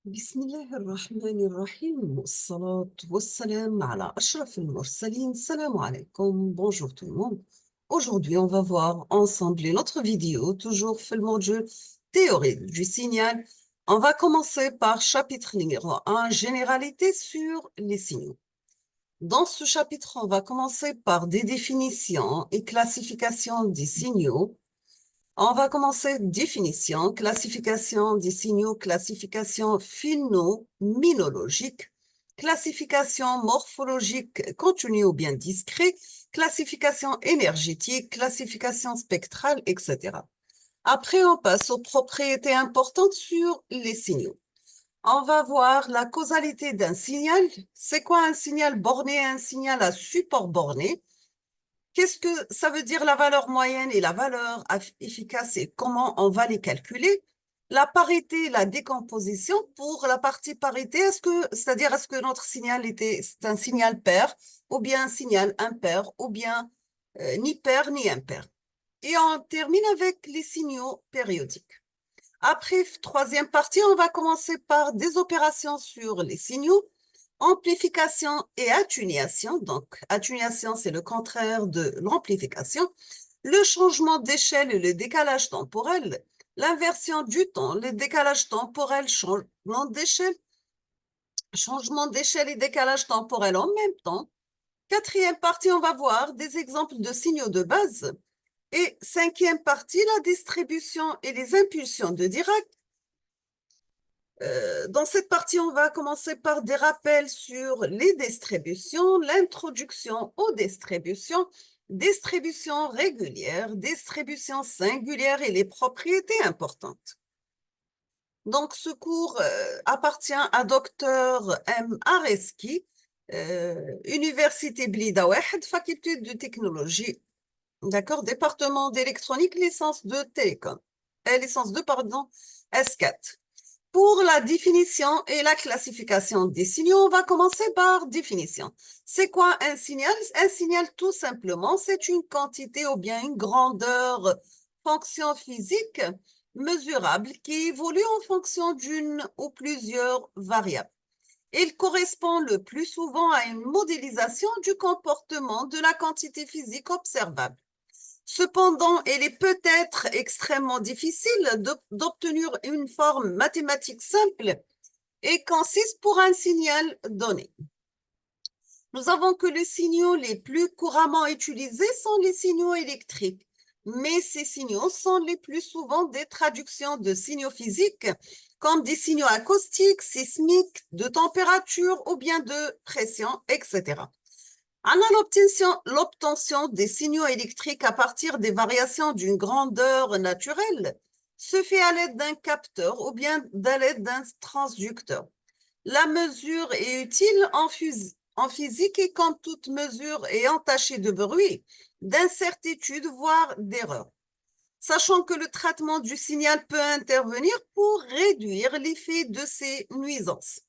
بسم الله الرحمن الرحيم والصلاة والسلام على أشرف المرسلين. Salam alaikum, bonjour tout le monde. Aujourd'hui, on va voir ensemble une autre vidéo, toujours في المodule théorie du signal. On va commencer par chapitre numéro 1, généralité sur les signaux. Dans ce chapitre, on va commencer par des définitions et classifications des signaux. On va commencer définition, classification des signaux, classification phénoménologique, classification morphologique continue ou bien discret, classification énergétique, classification spectrale, etc. Après, on passe aux propriétés importantes sur les signaux. On va voir la causalité d'un signal. C'est quoi un signal borné, un signal à support borné? Qu'est-ce que ça veut dire la valeur moyenne et la valeur efficace et comment on va les calculer? La parité, la décomposition. Pour la partie parité, c'est-à-dire est-ce que notre signal c'est un signal pair ou bien un signal impair ou bien ni pair ni impair. Et on termine avec les signaux périodiques. Après, troisième partie, on va commencer par des opérations sur les signaux. Amplification et atténuation. Donc, atténuation, c'est le contraire de l'amplification. Le changement d'échelle et le décalage temporel. L'inversion du temps, le décalage temporel, changement d'échelle et décalage temporel en même temps. Quatrième partie, on va voir des exemples de signaux de base. Et cinquième partie, la distribution et les impulsions de Dirac. Dans cette partie, on va commencer par des rappels sur les distributions, l'introduction aux distributions, distribution régulière, distribution singulière et les propriétés importantes. Donc, ce cours appartient à Dr M. Areski, Université Blida Wahed, faculté de technologie, d'accord, département d'électronique, licence de télécom, licence 2, pardon, S4. Pour la définition et la classification des signaux, on va commencer par définition. C'est quoi un signal? Un signal, tout simplement, c'est une quantité ou bien une grandeur, fonction physique mesurable qui évolue en fonction d'une ou plusieurs variables. Il correspond le plus souvent à une modélisation du comportement de la quantité physique observable. Cependant, il est peut-être extrêmement difficile d'obtenir une forme mathématique simple et concise pour un signal donné. Nous avons que les signaux les plus couramment utilisés sont les signaux électriques, mais ces signaux sont les plus souvent des traductions de signaux physiques, comme des signaux acoustiques, sismiques, de température ou bien de pression, etc. On a l'obtention des signaux électriques à partir des variations d'une grandeur naturelle se fait à l'aide d'un capteur ou bien à l'aide d'un transducteur. La mesure est utile en physique et comme toute mesure est entachée de bruit, d'incertitude, voire d'erreur. Sachant que le traitement du signal peut intervenir pour réduire l'effet de ces nuisances.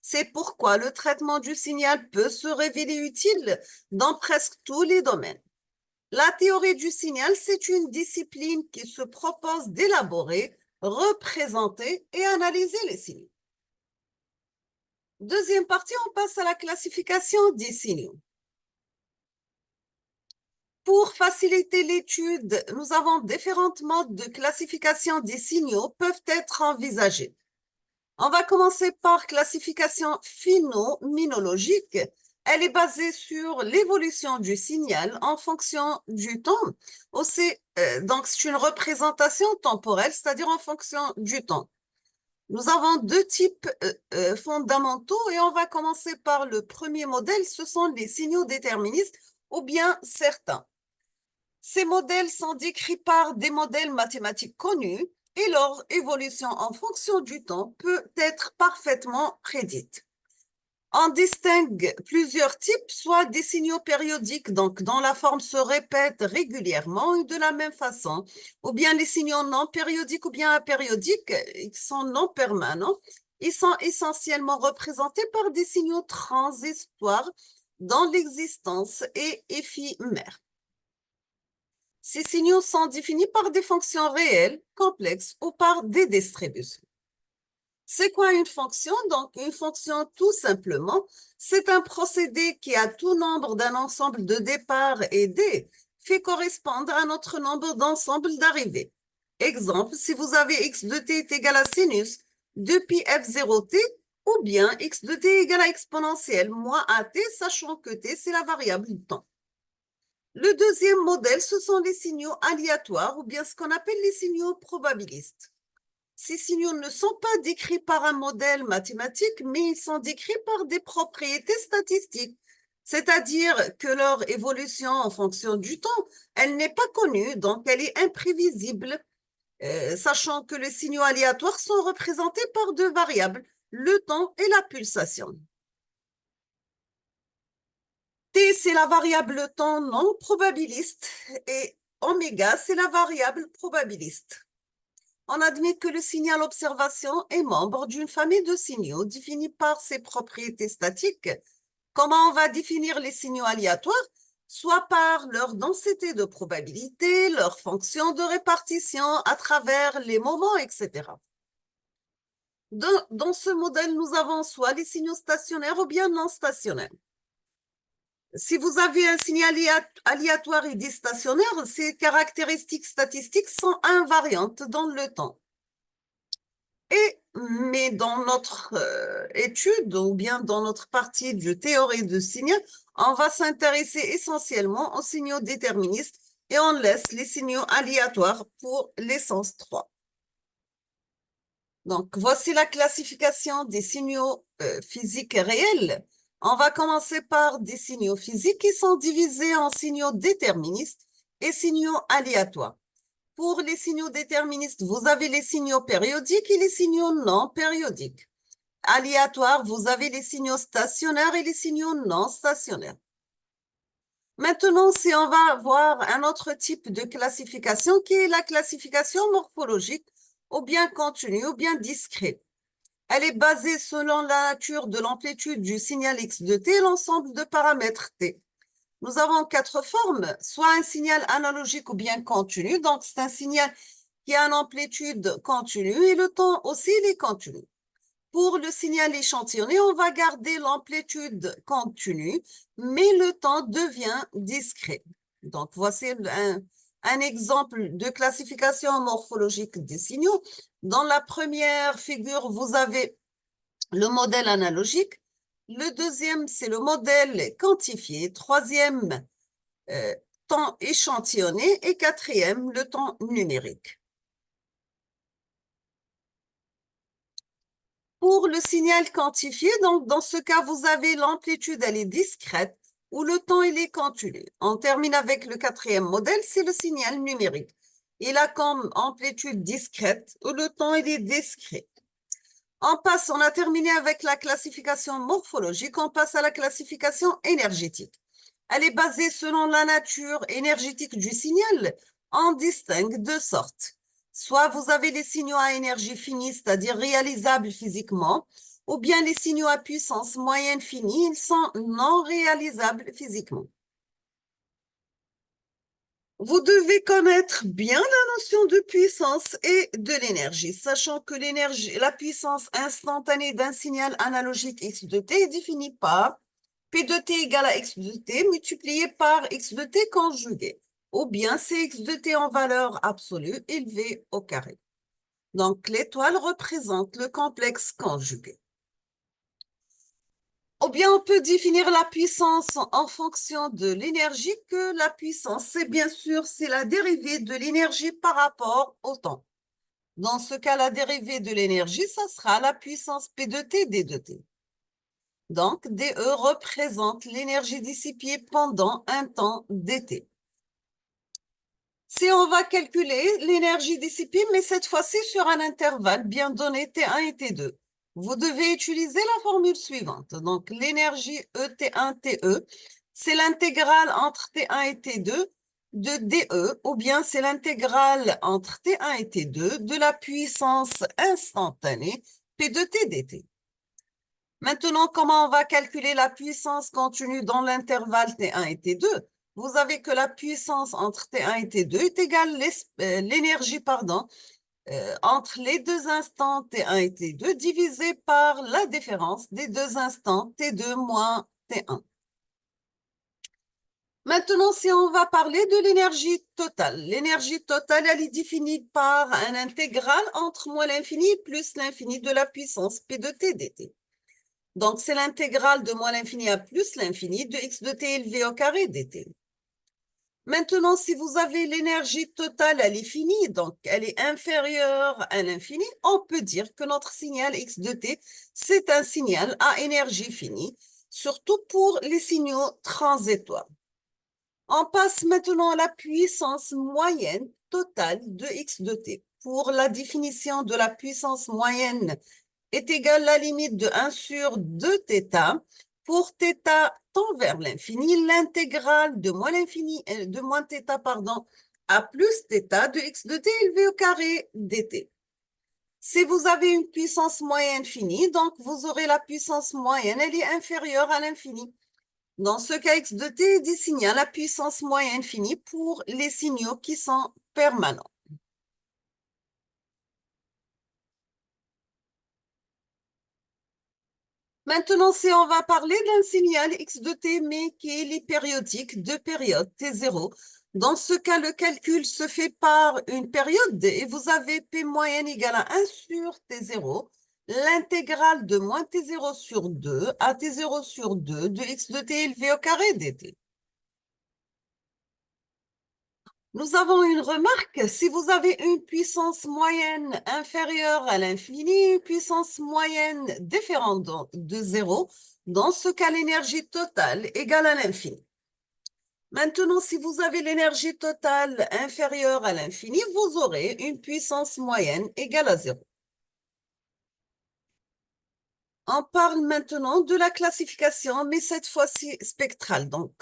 C'est pourquoi le traitement du signal peut se révéler utile dans presque tous les domaines. La théorie du signal, c'est une discipline qui se propose d'élaborer, représenter et analyser les signaux. Deuxième partie, on passe à la classification des signaux. Pour faciliter l'étude, nous avons différents modes de classification des signaux peuvent être envisagés. On va commencer par classification phénoménologique. Elle est basée sur l'évolution du signal en fonction du temps. Aussi, donc, c'est une représentation temporelle, c'est-à-dire en fonction du temps. Nous avons deux types fondamentaux et on va commencer par le premier modèle. Ce sont les signaux déterministes ou bien certains. Ces modèles sont décrits par des modèles mathématiques connus et leur évolution en fonction du temps peut être parfaitement prédite. On distingue plusieurs types, soit des signaux périodiques, donc dont la forme se répète régulièrement et de la même façon, ou bien les signaux non périodiques ou bien apériodiques, ils sont non permanents. Ils sont essentiellement représentés par des signaux transitoires dans l'existence et éphémères. Ces signaux sont définis par des fonctions réelles, complexes ou par des distributions. C'est quoi une fonction? Donc, une fonction, tout simplement, c'est un procédé qui a tout nombre d'un ensemble de départ et d fait correspondre à notre nombre d'ensembles d'arrivées. Exemple, si vous avez x de t est égal à sinus de pi f0t, ou bien x de t est égal à exponentielle moins at, sachant que t, c'est la variable du temps. Le deuxième modèle, ce sont les signaux aléatoires, ou bien ce qu'on appelle les signaux probabilistes. Ces signaux ne sont pas décrits par un modèle mathématique, mais ils sont décrits par des propriétés statistiques, c'est-à-dire que leur évolution en fonction du temps, elle n'est pas connue, donc elle est imprévisible, sachant que les signaux aléatoires sont représentés par deux variables, le temps et la pulsation. T, c'est la variable temps non probabiliste et oméga, c'est la variable probabiliste. On admet que le signal observation est membre d'une famille de signaux définis par ses propriétés statiques. Comment on va définir les signaux aléatoires? Soit par leur densité de probabilité, leur fonction de répartition à travers les moments, etc. Dans ce modèle, nous avons soit les signaux stationnaires ou bien non stationnaires. Si vous avez un signal aléatoire et dit stationnaire, ces caractéristiques statistiques sont invariantes dans le temps. Mais dans notre étude, ou bien dans notre partie de théorie de signaux, on va s'intéresser essentiellement aux signaux déterministes et on laisse les signaux aléatoires pour l'essence 3. Donc, voici la classification des signaux physiques réels. On va commencer par des signaux physiques qui sont divisés en signaux déterministes et signaux aléatoires. Pour les signaux déterministes, vous avez les signaux périodiques et les signaux non périodiques. Aléatoires, vous avez les signaux stationnaires et les signaux non stationnaires. Maintenant, si on va voir un autre type de classification qui est la classification morphologique, ou bien continue, ou bien discrète. Elle est basée selon la nature de l'amplitude du signal x de t et l'ensemble de paramètres t. Nous avons quatre formes, soit un signal analogique ou bien continu, donc c'est un signal qui a une amplitude continue et le temps aussi il est continu. Pour le signal échantillonné, on va garder l'amplitude continue, mais le temps devient discret. Donc, voici un exemple de classification morphologique des signaux. Dans la première figure, vous avez le modèle analogique. Le deuxième, c'est le modèle quantifié. Troisième, temps échantillonné. Et quatrième, le temps numérique. Pour le signal quantifié, donc dans ce cas, vous avez l'amplitude, elle est discrète, ou le temps, il est continu. On termine avec le quatrième modèle, c'est le signal numérique. Il a comme amplitude discrète, ou le temps, il est discret. On a terminé avec la classification morphologique, on passe à la classification énergétique. Elle est basée selon la nature énergétique du signal. On distingue deux sortes. Soit vous avez les signaux à énergie finie, c'est-à-dire réalisables physiquement, ou bien les signaux à puissance moyenne finie, ils sont non réalisables physiquement. Vous devez connaître bien la notion de puissance et de l'énergie, sachant que la puissance instantanée d'un signal analogique x de t est définie par P de t égale à x de t multiplié par x de t conjugué, ou bien c'est x de t en valeur absolue élevée au carré. Donc, l'étoile représente le complexe conjugué. Ou bien on peut définir la puissance en fonction de l'énergie, que la puissance, c'est bien sûr, c'est la dérivée de l'énergie par rapport au temps. Dans ce cas, la dérivée de l'énergie, ça sera la puissance P de t d de t. Donc, dE représente l'énergie dissipée pendant un temps dt. Si on va calculer l'énergie dissipée, mais cette fois-ci sur un intervalle bien donné T1 et T2, vous devez utiliser la formule suivante. Donc, l'énergie ET1, TE, c'est l'intégrale entre T1 et T2 de DE, ou bien c'est l'intégrale entre T1 et T2 de la puissance instantanée P de T dt. Maintenant, comment on va calculer la puissance contenue dans l'intervalle T1 et T2? Vous avez que la puissance entre T1 et T2 est égale l'énergie, entre les deux instants T1 et T2 divisé par la différence des deux instants T2 moins T1. Maintenant, si on va parler de l'énergie totale, elle est définie par un intégral entre moins l'infini plus l'infini de la puissance P de T dt. Donc, c'est l'intégrale de moins l'infini à plus l'infini de x de t élevé au carré dt. Maintenant, si vous avez l'énergie totale, elle est finie, donc elle est inférieure à l'infini, on peut dire que notre signal x de t, c'est un signal à énergie finie, surtout pour les signaux transitoire. On passe maintenant à la puissance moyenne totale de x de t. Pour la définition de la puissance moyenne est égale à la limite de 1 sur 2 θ. Pour θ tend vers l'infini, l'intégrale de moins l'infini, de moins θ, pardon, à plus θ de x de t élevé au carré dt. Si vous avez une puissance moyenne finie, donc vous aurez la puissance moyenne, elle est inférieure à l'infini. Dans ce cas, x de t désigne la puissance moyenne finie pour les signaux qui sont permanents. Maintenant, si on va parler d'un signal x de t, mais qui est périodique de période t0, dans ce cas, le calcul se fait par une période et vous avez p moyenne égale à 1 sur t0, l'intégrale de moins t0 sur 2 à t0 sur 2 de x de t élevé au carré dt. Nous avons une remarque. Si vous avez une puissance moyenne inférieure à l'infini, une puissance moyenne différente de 0, dans ce cas, l'énergie totale égale à l'infini. Maintenant, si vous avez l'énergie totale inférieure à l'infini, vous aurez une puissance moyenne égale à 0. On parle maintenant de la classification, mais cette fois-ci spectrale, donc.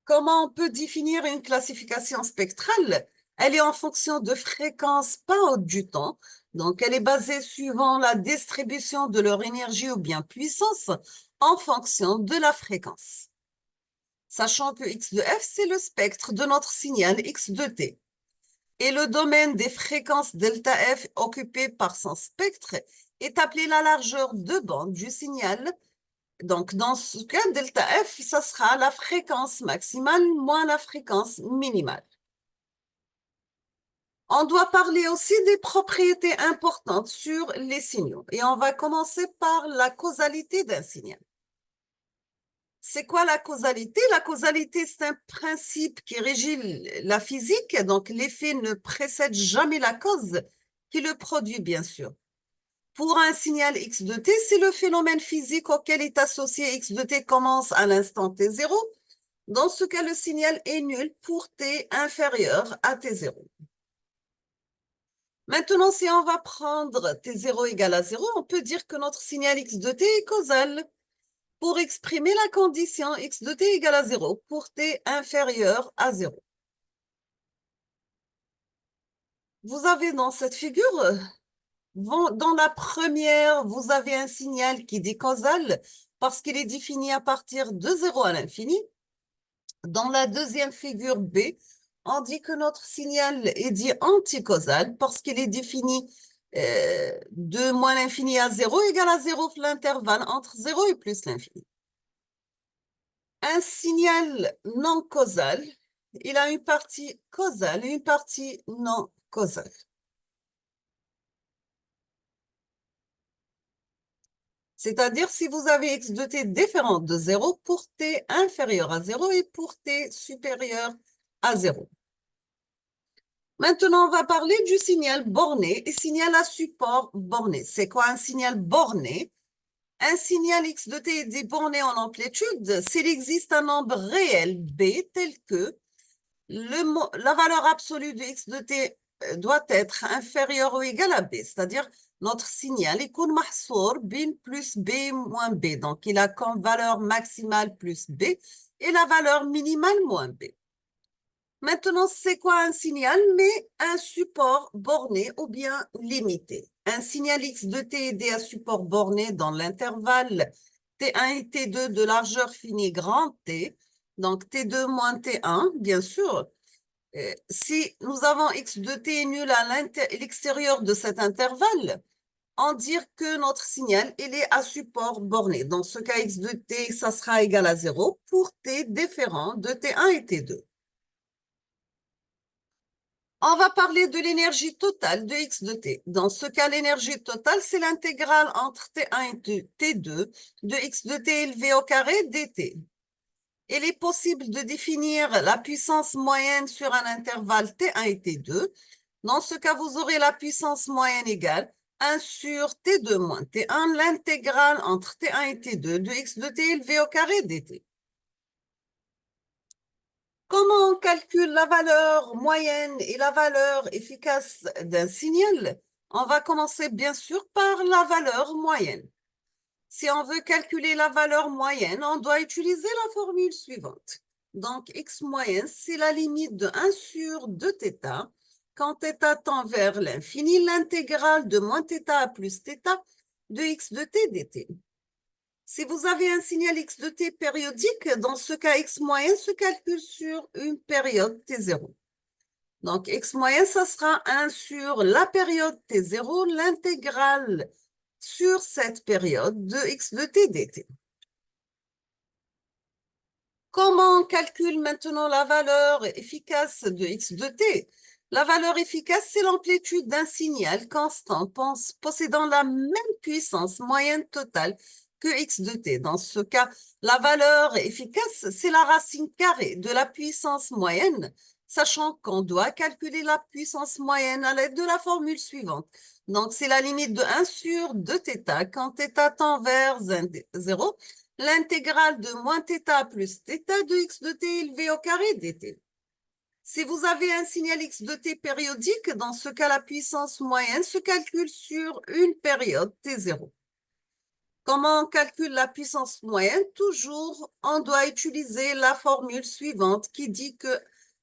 Comment on peut définir une classification spectrale? Elle est en fonction de fréquence pas haute du temps. Donc, elle est basée suivant la distribution de leur énergie ou bien puissance en fonction de la fréquence. Sachant que x de f, c'est le spectre de notre signal x de t. Et le domaine des fréquences delta f occupé par son spectre est appelé la largeur de bande du signal. Donc, dans ce cas, delta F, ça sera la fréquence maximale moins la fréquence minimale. On doit parler aussi des propriétés importantes sur les signaux. Et on va commencer par la causalité d'un signal. C'est quoi la causalité? La causalité, c'est un principe qui régit la physique. Donc, l'effet ne précède jamais la cause qui le produit, bien sûr. Pour un signal x de t, si le phénomène physique auquel est associé x de t commence à l'instant t0, dans ce cas, le signal est nul pour t inférieur à t0. Maintenant, si on va prendre t0 égale à 0, on peut dire que notre signal x de t est causal. Pour exprimer la condition x de t égale à 0 pour t inférieur à 0. Vous avez dans cette figure, dans la première, vous avez un signal qui est causal parce qu'il est défini à partir de 0 à l'infini. Dans la deuxième figure B, on dit que notre signal est dit anticausal parce qu'il est défini de moins l'infini à 0 égale à 0 l'intervalle entre 0 et plus l'infini. Un signal non causal, il a une partie causale et une partie non causale. C'est-à-dire si vous avez x de t différent de 0 pour t inférieur à 0 et pour t supérieur à 0. Maintenant, on va parler du signal borné et signal à support borné. C'est quoi un signal borné? Un signal x de t est borné en amplitude s'il existe un nombre réel b tel que la valeur absolue de x de t doit être inférieure ou égale à b, c'est-à-dire notre signal est يكون محصور بين plus b moins b. Donc, il a comme valeur maximale plus b et la valeur minimale moins b. Maintenant, c'est quoi un signal? Mais un support borné ou bien limité. Un signal x de t est à support borné dans l'intervalle t1 et t2 de largeur finie grand T. Donc, t2 moins t1, bien sûr. Si nous avons x de t nul à l'extérieur de cet intervalle, on dit que notre signal, il est à support borné. Dans ce cas, x de t, ça sera égal à 0 pour t différent de t1 et t2. On va parler de l'énergie totale de x de t. Dans ce cas, l'énergie totale, c'est l'intégrale entre t1 et t2 de x de t élevé au carré dt. Il est possible de définir la puissance moyenne sur un intervalle t1 et t2. Dans ce cas, vous aurez la puissance moyenne égale 1 sur t2 moins t1, l'intégrale entre t1 et t2 de x de t élevé au carré dt. Comment on calcule la valeur moyenne et la valeur efficace d'un signal? On va commencer bien sûr par la valeur moyenne. Si on veut calculer la valeur moyenne, on doit utiliser la formule suivante. Donc, x moyenne, c'est la limite de 1 sur 2θ. Quand θ tend vers l'infini, l'intégrale de moins θ plus θ de x de t dt. Si vous avez un signal x de t périodique, dans ce cas, x moyenne se calcule sur une période t0. Donc, x moyenne, ça sera 1 sur la période t0, l'intégrale sur cette période de x de t dt. Comment on calcule maintenant la valeur efficace de x de t? La valeur efficace, c'est l'amplitude d'un signal constant possédant la même puissance moyenne totale que x de t. Dans ce cas, la valeur efficace, c'est la racine carrée de la puissance moyenne, sachant qu'on doit calculer la puissance moyenne à l'aide de la formule suivante. Donc, c'est la limite de 1 sur 2θ quand θ tend vers 0, l'intégrale de moins θ plus θ de x de t élevé au carré dt. Si vous avez un signal x de t périodique, dans ce cas, la puissance moyenne se calcule sur une période t0. Comment on calcule la puissance moyenne? Toujours, on doit utiliser la formule suivante qui dit que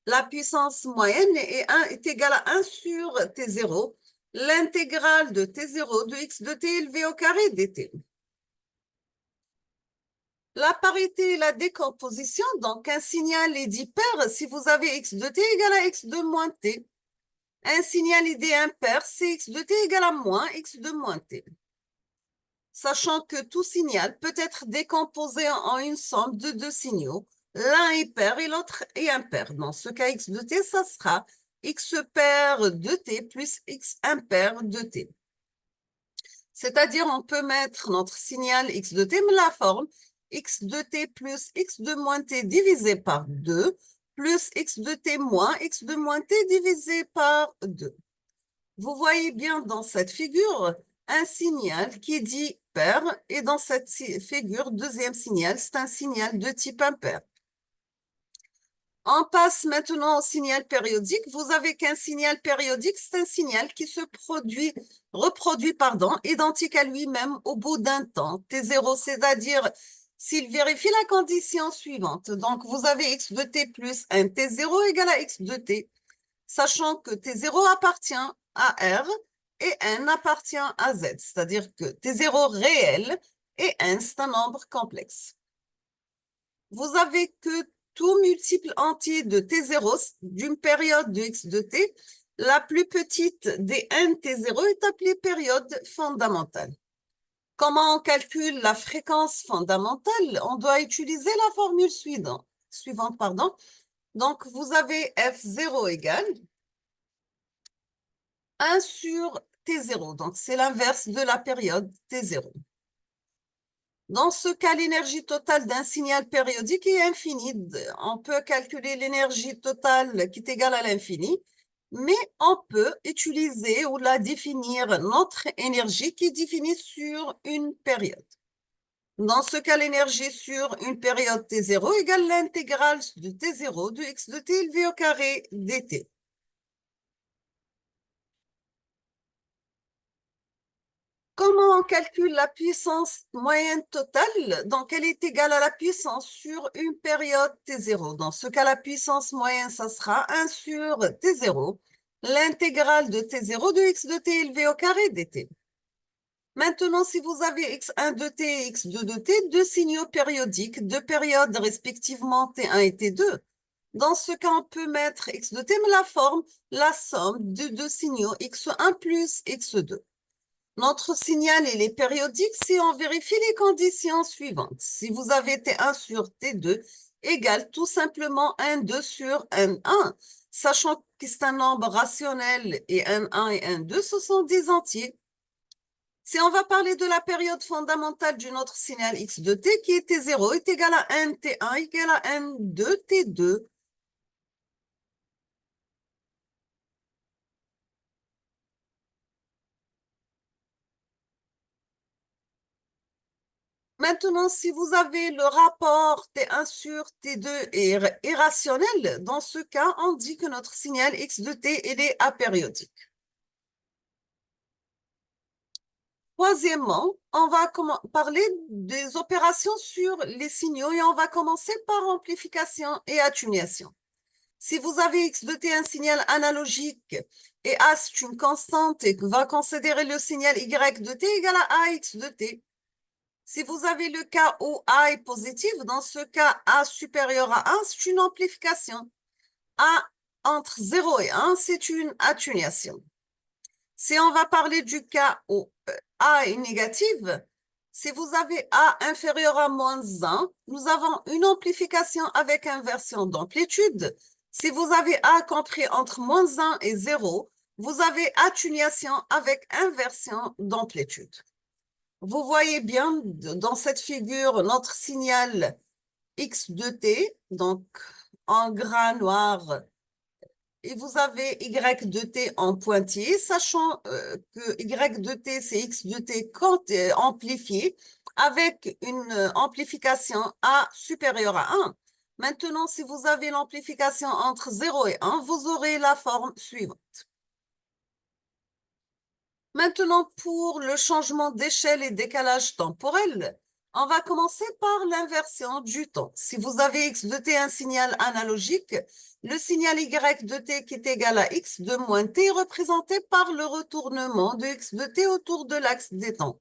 la puissance moyenne est égale à 1 sur t0, l'intégrale de t0 de x de t élevé au carré dt. La parité et la décomposition, donc un signal est dit pair si vous avez x de t égale à x de moins t. Un signal est dit impair, c'est x de t égale à moins x de moins t. Sachant que tout signal peut être décomposé en une somme de deux signaux, l'un est pair et l'autre est impair. Dans ce cas, x de t, ça sera x pair de t plus x impair de t. C'est-à-dire, on peut mettre notre signal x de t, mais la forme x de t plus x de moins t divisé par 2 plus x de t moins x de moins t divisé par 2. Vous voyez bien dans cette figure un signal qui est dit pair et dans cette figure, deuxième signal, c'est un signal de type impair. On passe maintenant au signal périodique. Vous avez qu'un signal périodique, c'est un signal qui se reproduit, identique à lui-même au bout d'un temps, t0, c'est-à-dire s'il vérifie la condition suivante. Donc, vous avez x de t plus un t0 égale à x de t, sachant que t0 appartient à R et n appartient à Z, c'est-à-dire que t0 réel et n, c'est un nombre complexe. Vous avez que tout multiple entier de t0 d'une période de x de t, la plus petite des n t0 est appelée période fondamentale. Comment on calcule la fréquence fondamentale? On doit utiliser la formule suivante. Donc, vous avez f0 égale 1 sur t0. Donc, c'est l'inverse de la période t0. Dans ce cas, l'énergie totale d'un signal périodique est infinie. On peut calculer l'énergie totale qui est égale à l'infini, mais on peut utiliser ou la définir notre énergie qui est définie sur une période. Dans ce cas, l'énergie sur une période t0 égale l'intégrale de t0 de x de t élevé au carré dt. Comment on calcule la puissance moyenne totale? Donc, elle est égale à la puissance sur une période t0. Dans ce cas, la puissance moyenne, ça sera 1 sur t0, l'intégrale de t0 de x de t élevé au carré dt. Maintenant, si vous avez x1 de t et x2 de t, deux signaux périodiques, deux périodes respectivement t1 et t2, Dans ce cas, on peut mettre x de t, mais la forme, la somme de deux signaux x1 plus x2. Notre signal, il est périodique si on vérifie les conditions suivantes. Si vous avez T1 sur T2 égale tout simplement N2 sur N1, sachant que c'est un nombre rationnel et N1 et N2, ce sont des entiers. Si on va parler de la période fondamentale de notre signal x de t qui est T0 est égal à Nt1 égal à N2 T2. Maintenant, si vous avez le rapport T1 sur T2 est rationnel, dans ce cas, on dit que notre signal x de t il est apériodique. Troisièmement, on va parler des opérations sur les signaux et on va commencer par amplification et atténuation. Si vous avez x de t un signal analogique et a c'est une constante et que va considérer le signal y de t égal à ax de t. Si vous avez le cas où A est positif, dans ce cas, A supérieur à 1, c'est une amplification. A entre 0 et 1, c'est une atténuation. Si on va parler du cas où A est négative, si vous avez A inférieur à moins 1, nous avons une amplification avec inversion d'amplitude. Si vous avez A compris entre moins 1 et 0, vous avez atténuation avec inversion d'amplitude. Vous voyez bien dans cette figure notre signal x de t, donc en gras noir, et vous avez y de t en pointillé, sachant que y de t, c'est x de t amplifié avec une amplification A supérieure à 1. Maintenant, si vous avez l'amplification entre 0 et 1, vous aurez la forme suivante. Maintenant, pour le changement d'échelle et décalage temporel, on va commencer par l'inversion du temps. Si vous avez x de t un signal analogique, le signal y de t qui est égal à x de moins t est représenté par le retournement de x de t autour de l'axe des temps.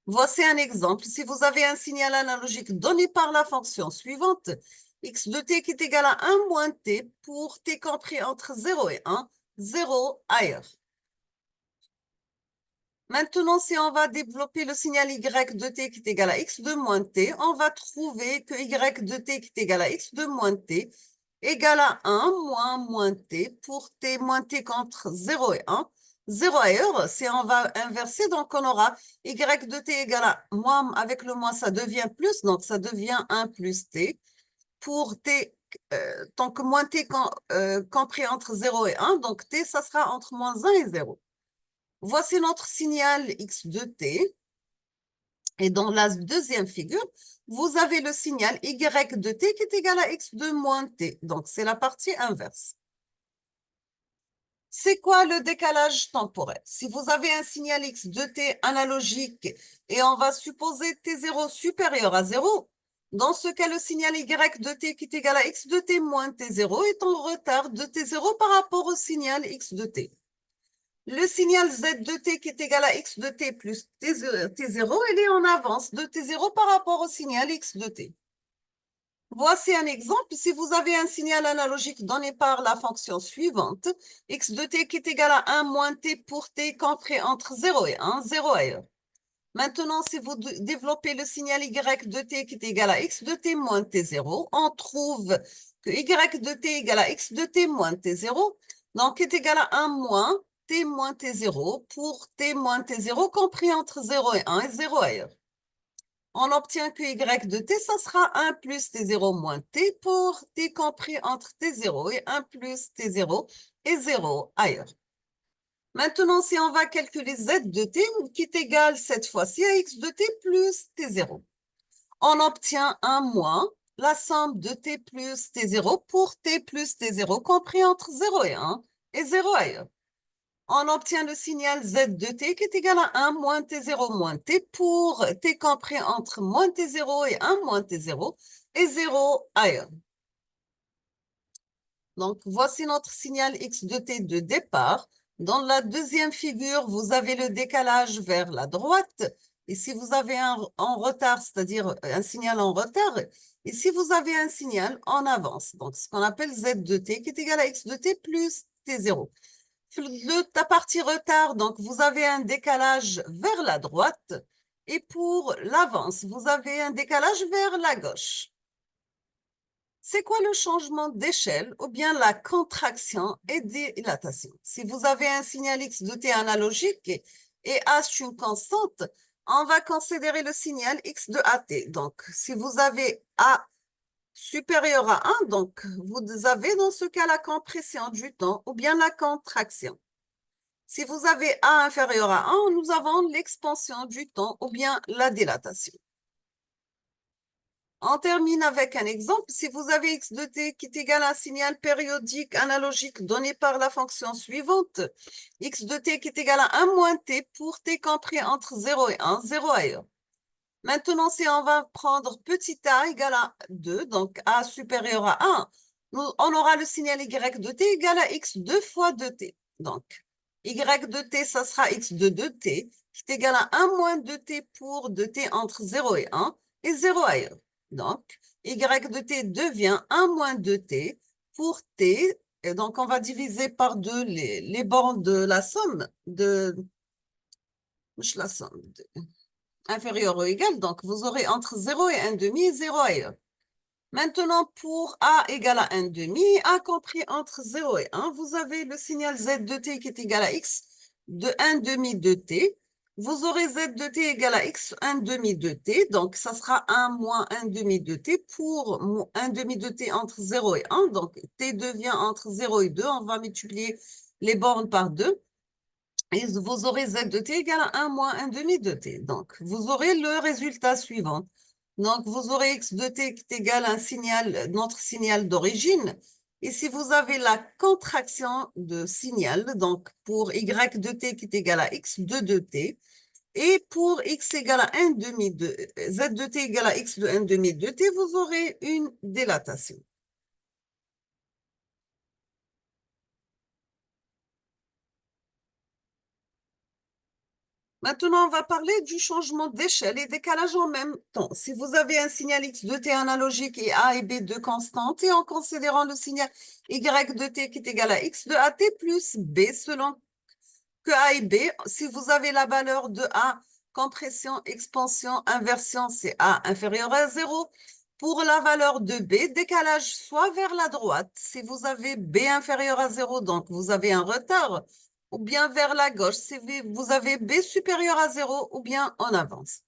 Voici un exemple. Si vous avez un signal analogique donné par la fonction suivante, x de t qui est égal à 1 moins t pour t compris entre 0 et 1, 0 ailleurs. Maintenant, si on va développer le signal y de t qui est égal à x de moins t, on va trouver que y de t qui est égal à x de moins t égale à 1 moins t pour t moins t contre 0 et 1. 0 ailleurs, si on va inverser, donc on aura y de t égale à moins, avec le moins ça devient plus, donc ça devient 1 plus t pour t, tant que moins t compris entre 0 et 1, donc t ça sera entre moins 1 et 0. Voici notre signal x de t. Et dans la deuxième figure, vous avez le signal y de t qui est égal à x de moins t. Donc, c'est la partie inverse. C'est quoi le décalage temporel? Si vous avez un signal x de t analogique et on va supposer t0 supérieur à 0, dans ce cas, le signal y de t qui est égal à x de t moins t0 est en retard de t0 par rapport au signal x de t. Le signal z de t qui est égal à x de t plus t0, il est en avance de t0 par rapport au signal x de t. Voici un exemple. Si vous avez un signal analogique donné par la fonction suivante, x de t qui est égal à 1 moins t pour t compris entre 0 et 1, 0 ailleurs. Maintenant, si vous développez le signal y de t qui est égal à x de t moins t0, on trouve que y de t égale à x de t moins t0, donc est égal à 1 moins t moins t0 pour t moins t0 compris entre 0 et 1 et 0 ailleurs. On obtient que y de t, ça sera 1 plus t0 moins t pour t compris entre t0 et 1 plus t0 et 0 ailleurs. Maintenant, si on va calculer z de t, qui est égal cette fois-ci à x de t plus t0, on obtient 1 moins la somme de t plus t0 pour t plus t0 compris entre 0 et 1 et 0 ailleurs. On obtient le signal z de t qui est égal à 1 moins t0 moins t pour t compris entre moins t0 et 1 moins t0 et 0 ailleurs. Donc, voici notre signal x de t de départ. Dans la deuxième figure, vous avez le décalage vers la droite. Et si vous avez en retard, c'est-à-dire un signal en retard, et si vous avez un signal en avance, donc ce qu'on appelle Z de t qui est égal à X de t plus T0. La partie retard, donc vous avez un décalage vers la droite, et pour l'avance, vous avez un décalage vers la gauche. C'est quoi le changement d'échelle ou bien la contraction et dilatation? Si vous avez un signal X de t analogique et A est une constante, on va considérer le signal X de AT. Donc, si vous avez A supérieur à 1, donc vous avez dans ce cas la compression du temps ou bien la contraction. Si vous avez A inférieur à 1, nous avons l'expansion du temps ou bien la dilatation. On termine avec un exemple. Si vous avez x de t qui est égal à un signal périodique analogique donné par la fonction suivante, x de t qui est égal à 1 moins t pour t compris entre 0 et 1, 0 ailleurs. Maintenant, si on va prendre petit a égal à 2, donc a supérieur à 1, on aura le signal y de t égal à x 2 fois 2t. Donc, y de t, ça sera x de 2t, qui est égal à 1 moins 2t pour 2t entre 0 et 1, et 0 ailleurs. Donc, y de t devient 1 moins 2t pour t, et donc on va diviser par 2 les bornes de la somme, la somme, inférieur ou égal, donc vous aurez entre 0 et 1 demi et 0 ailleurs. Maintenant, pour a égale à 1 demi, a compris entre 0 et 1, vous avez le signal z de t qui est égal à x de 1 demi de t. Vous aurez z de t égale à x 1 demi de t, donc ça sera 1 moins 1 demi de t pour 1 demi de t entre 0 et 1, donc t devient entre 0 et 2, on va multiplier les bornes par 2. Et vous aurez z de t égale à 1 moins 1 demi de t. Donc, vous aurez le résultat suivant. Donc, vous aurez x de t qui est égal à un signal, notre signal d'origine. Et si vous avez la contraction de signal, donc pour y de t qui est égal à x de 2t, et pour x égale à 1 demi de z de t égale à x de 1 demi de t, vous aurez une dilatation. Maintenant, on va parler du changement d'échelle et décalage en même temps. Si vous avez un signal x de t analogique et a et b deux constantes, et en considérant le signal y de t qui est égal à x de at plus b, selon que a et b, si vous avez la valeur de a, compression, expansion, inversion, c'est a inférieur à 0. Pour la valeur de b, décalage soit vers la droite, si vous avez b inférieur à 0, donc vous avez un retard, ou bien vers la gauche, si vous avez b supérieur à 0, ou bien en avance.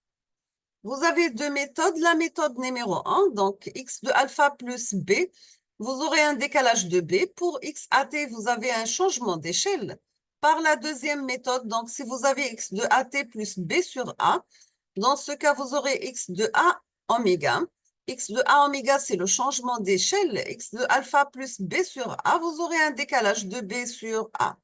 Vous avez deux méthodes. La méthode numéro 1, donc x de alpha plus b, vous aurez un décalage de b. Pour x at, vous avez un changement d'échelle. Par la deuxième méthode, donc si vous avez x de at plus b sur a, dans ce cas, vous aurez x de a oméga. X de a oméga, c'est le changement d'échelle. X de alpha plus b sur a, vous aurez un décalage de b sur a.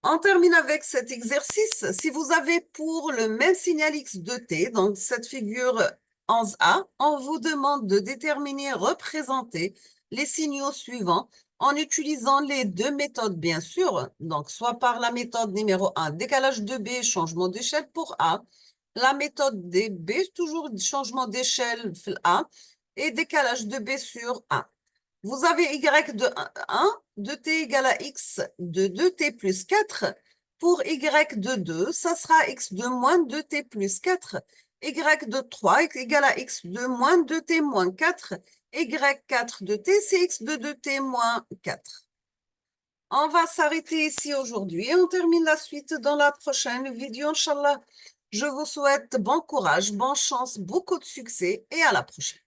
On termine avec cet exercice. Si vous avez pour le même signal x de t, donc cette figure 11a, on vous demande de déterminer, représenter les signaux suivants en utilisant les deux méthodes, bien sûr. Donc, soit par la méthode numéro 1, décalage de b, changement d'échelle pour a. La méthode des b, toujours changement d'échelle a, et décalage de b sur a. Vous avez y de 1, de t égale à x de 2t plus 4. Pour y de 2, ça sera x de moins 2t plus 4. Y de 3 est égal à x de moins 2t moins 4. Y4 de t, c'est x de 2t moins 4. On va s'arrêter ici aujourd'hui et on termine la suite dans la prochaine vidéo, Inch'Allah. Je vous souhaite bon courage, bonne chance, beaucoup de succès et à la prochaine.